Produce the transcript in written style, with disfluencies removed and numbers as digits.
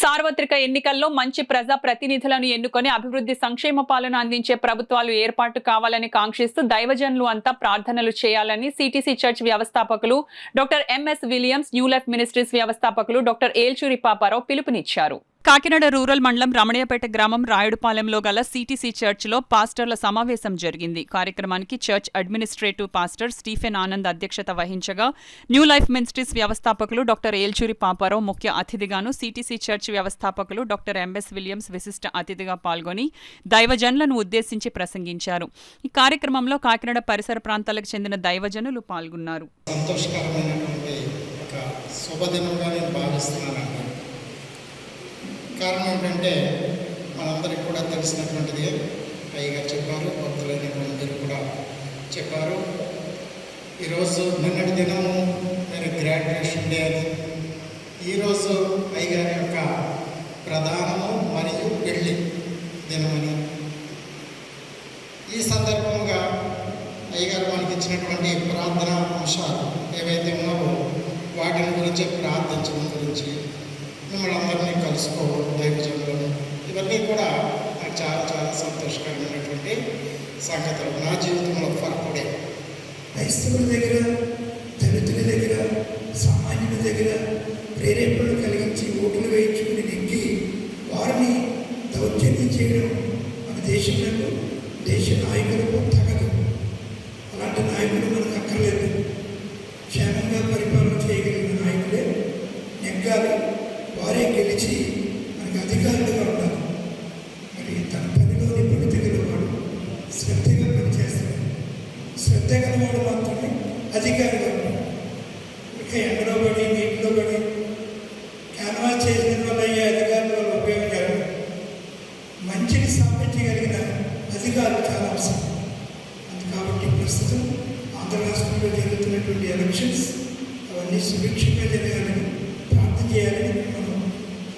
సార్వత్రిక ఎన్నికల్లో మంచి ప్రజా ప్రతినిధులను ఎన్నుకొని అభివృద్ధి సంక్షేమ పాలన అందించే ప్రభుత్వాలు ఏర్పాటు కావాలని కాంక్షిస్తూ దైవజనులు అంతా ప్రార్థనలు చేయాలని సిటీసీ చర్చ్ వ్యవస్థాపకులు doctor MS Williams, new life ministries వ్యవస్థాపకులు డాక్టర్ ఏల్చూరి పాపారావు పిలుపునిచ్చారు. కాకినాడ రూరల్ మండలం రమణయ్యపేట గ్రామం రాయుడుపాలెంలో గల సిటీసీ చర్చ్లో పాస్టర్ల సమావేశం జరిగింది. కార్యక్రమానికి church administrative pastor Stephen Anand అధ్యక్షత వహించగా న్యూ లైఫ్ మినిస్ట్రీస్ వ్యవస్థాపకులు డాక్టర్ ఏల్చూరి పాపారావు ముఖ్య అతిథిగాను, సిటీసీ చర్చ్ వ్యవస్థాపకులు డాక్టర్ ఎంఎస్ విలియమ్స్ విశిష్ట అతిథిగా పాల్గొని దైవజనులను ఉద్దేశించి ప్రసంగించారు. ఈ కార్యక్రమంలో కాకినాడ పరిసర ప్రాంతాలకు చెందిన దైవజనులు పాల్గొన్నారు. కారణం ఏంటంటే మనందరికీ కూడా తెలిసినటువంటిది, పైగా చెప్పారు, భక్తులైనటువంటి మీరు కూడా చెప్పారు. ఈరోజు నిన్నటి దినము మరి గ్రాడ్యుయేషన్ డే అని, ఈరోజు అయ్యగారి యొక్క ప్రధానము మరియు పెళ్లి దినమని, ఈ సందర్భంగా అయ్యగారు మనకి ఇచ్చినటువంటి ప్రార్థన అంశాలు ఏవైతే ఉన్నావో వాటిని గురించి ప్రార్థించడం గురించి, మిమ్మల్ని అందరినీ కలుసుకోవడం, దైవజనులను, ఇవన్నీ కూడా నాకు చాలా చాలా సంతోషకరమైనటువంటి సంగతులు. నా జీవితంలో ఫర్కుడే క్రైస్తవుల దగ్గర, దళితుల దగ్గర, సామాన్యుల దగ్గర ప్రేరేపణలు కలిగించి ఓట్లు వేయించుకుని నెగ్గి వారిని దౌర్జన్యం చేయడం మన దేశంలో దేశ నాయకులకు తగదు. అలాంటి నాయకులు మనకు అక్కర్లేదు. క్షేమంగా పరిపాలన చేయగలిగిన నాయకులే నెగ్గాలి, వారే గెలిచి మనకు అధికారులుగా ఉండాలి. మరి తన పనిలో నిపుణత గలవాడు, శ్రద్ధగా పనిచేస్తాడు. శ్రద్ధ గలవాడు మాత్రమే అధికారిగా ఉంటాడు. ఇక ఎండలో పడి నీటిలో పడి క్యాన్వాస్ చేసిన వల్ల అయ్యే అధికారుల వల్ల ఉపయోగం జరగదు. మంచిని స్థాపించగలిగిన అధికారులు చాలా అవసరం. కాబట్టి ప్రస్తుతం ఆంధ్ర రాష్ట్రంలో జరుగుతున్నటువంటి ఎలక్షన్స్ అవన్నీ సుభిక్షంగా జరగాలి.